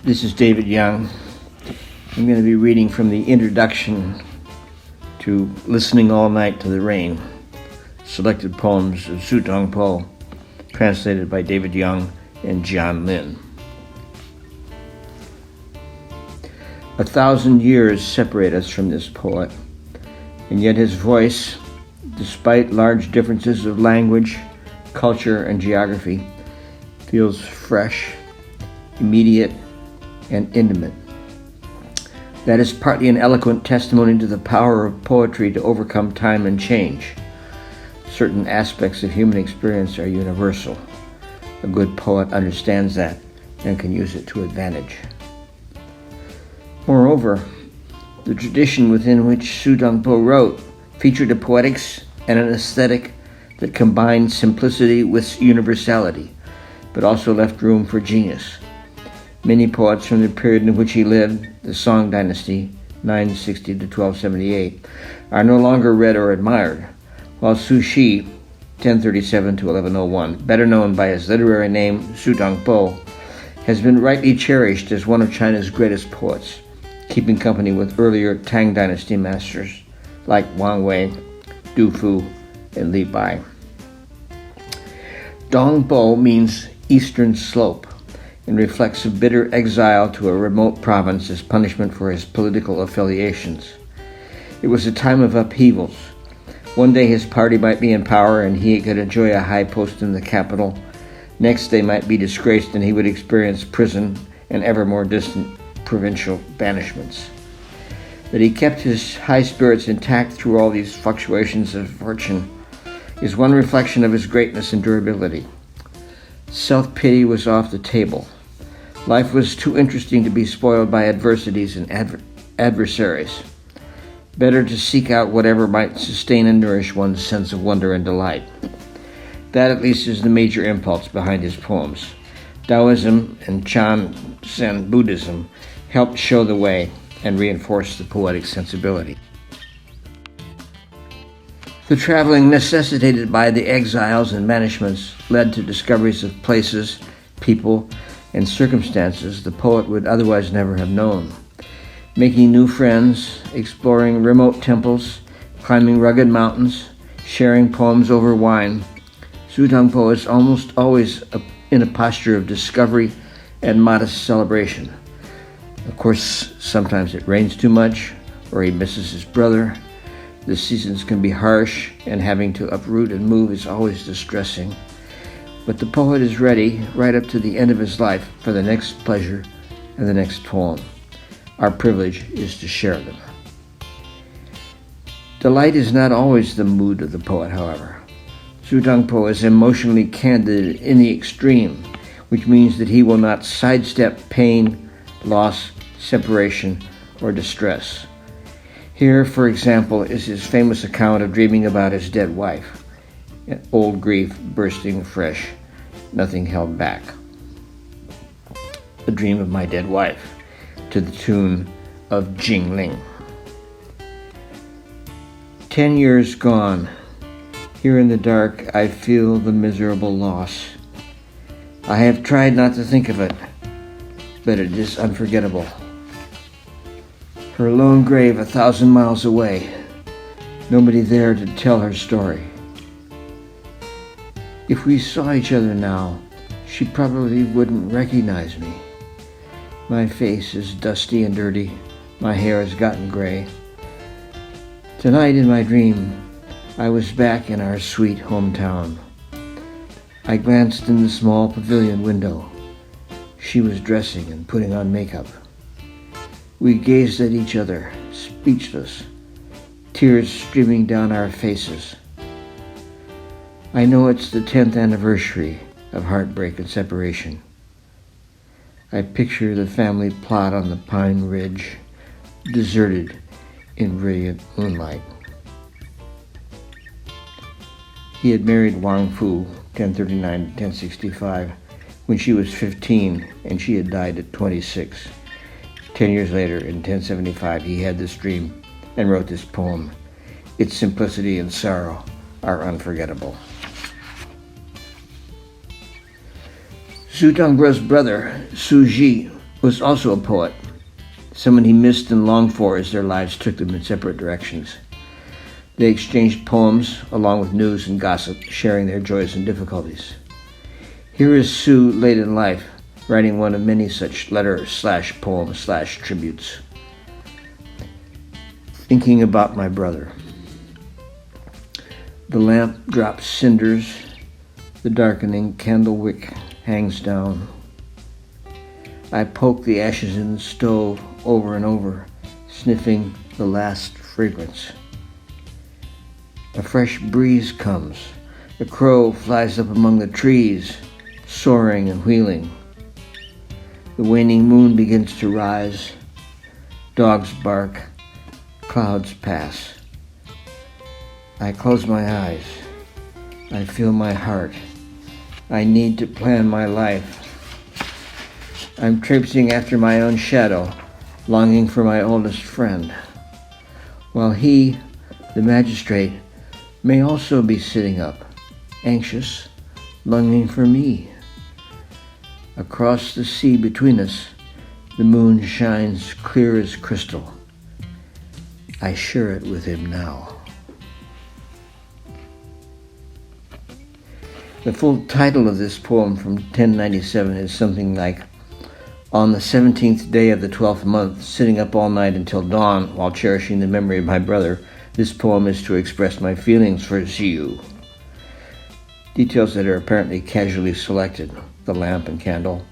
This is David Young. I'm going to be reading from the introduction to Listening All Night to the Rain, selected poems of Su Dongpo, translated by David Young and Jiann I Lin. 1,000 years separate us from this poet, and yet his voice, despite large differences of language, culture, and geography, feels fresh, immediate, and intimate. That is partly an eloquent testimony to the power of poetry to overcome time and change. Certain aspects of human experience are universal. A good poet understands that and can use it to advantage. Moreover, the tradition within which Su Dongpo wrote featured a poetics and an aesthetic that combined simplicity with universality, but also left room for genius. Many poets from the period in which he lived, the Song Dynasty, 960 to 1278, are no longer read or admired, while Su Shi, 1037 to 1101, better known by his literary name Su Dongpo, has been rightly cherished as one of China's greatest poets, keeping company with earlier Tang Dynasty masters like Wang Wei, Du Fu, and Li Bai. Dongpo means eastern slope and reflects a bitter exile to a remote province as punishment for his political affiliations. It was a time of upheavals. One day his party might be in power and he could enjoy a high post in the capital. Next they might be disgraced and he would experience prison and ever more distant provincial banishments. That he kept his high spirits intact through all these fluctuations of fortune is one reflection of his greatness and durability. Self-pity was off the table. Life was too interesting to be spoiled by adversities and adversaries. Better to seek out whatever might sustain and nourish one's sense of wonder and delight. That at least is the major impulse behind his poems. Taoism and Chan Zen Buddhism helped show the way and reinforce the poetic sensibility. The traveling necessitated by the exiles and banishments led to discoveries of places, people, and circumstances the poet would otherwise never have known. Making new friends, exploring remote temples, climbing rugged mountains, sharing poems over wine, Su Dongpo is almost always in a posture of discovery and modest celebration. Of course, sometimes it rains too much, or he misses his brother. The seasons can be harsh, and having to uproot and move is always distressing. But the poet is ready, right up to the end of his life, for the next pleasure and the next poem. Our privilege is to share them. Delight is not always the mood of the poet, however. Su Dongpo is emotionally candid in the extreme, which means that he will not sidestep pain, loss, separation, or distress. Here, for example, is his famous account of dreaming about his dead wife. Old grief bursting fresh, nothing held back. A dream of my dead wife, to the tune of Jingling. 10 years gone, here in the dark I feel the miserable loss. I have tried not to think of it, but it is unforgettable. Her lone grave 1,000 miles away, nobody there to tell her story. If we saw each other now, she probably wouldn't recognize me. My face is dusty and dirty, my hair has gotten gray. Tonight in my dream, I was back in our sweet hometown. I glanced in the small pavilion window. She was dressing and putting on makeup. We gazed at each other, speechless, tears streaming down our faces. I know it's the 10th anniversary of heartbreak and separation. I picture the family plot on the pine ridge, deserted in brilliant moonlight. He had married Wang Fu, 1039 to 1065, when she was 15 and she had died at 26. 10 years later, in 1075, he had this dream and wrote this poem. Its simplicity and sorrow are unforgettable. Su Dongpo's brother, Su Ji, was also a poet, someone he missed and longed for as their lives took them in separate directions. They exchanged poems along with news and gossip, sharing their joys and difficulties. Here is Su late in life, writing one of many such letter/poem/tributes. Thinking about my brother. The lamp drops cinders, the darkening candle wick hangs down. I poke the ashes in the stove over and over, sniffing the last fragrance. A fresh breeze comes. A crow flies up among the trees, soaring and wheeling. The waning moon begins to rise. Dogs bark. Clouds pass. I close my eyes. I feel my heart. I need to plan my life. I'm traipsing after my own shadow, longing for my oldest friend, while he, the magistrate, may also be sitting up, anxious, longing for me. Across the sea between us, the moon shines clear as crystal. I share it with him now. The full title of this poem from 1097 is something like, "On the 17th day of the 12th month, sitting up all night until dawn while cherishing the memory of my brother, this poem is to express my feelings for Ziyu." Details that are apparently casually selected, the lamp and candle,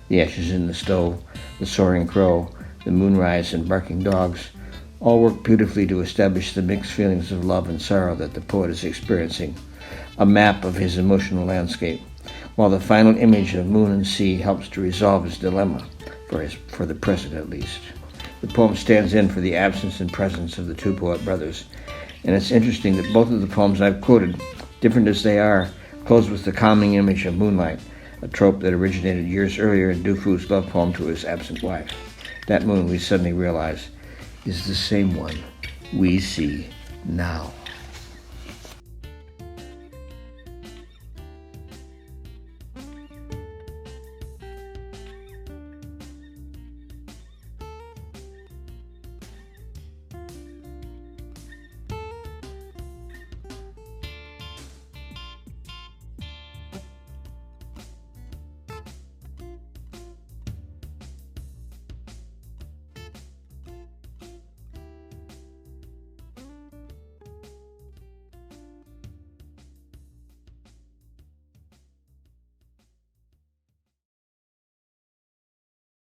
the ashes in the stove, the soaring crow, the moonrise and barking dogs, all work beautifully to establish the mixed feelings of love and sorrow that the poet is experiencing, a map of his emotional landscape, while the final image of moon and sea helps to resolve his dilemma, for the present at least. The poem stands in for the absence and presence of the two poet brothers, and it's interesting that both of the poems I've quoted, different as they are, close with the calming image of moonlight, a trope that originated years earlier in Du Fu's love poem to his absent wife. That moon, we suddenly realize, is the same one we see now.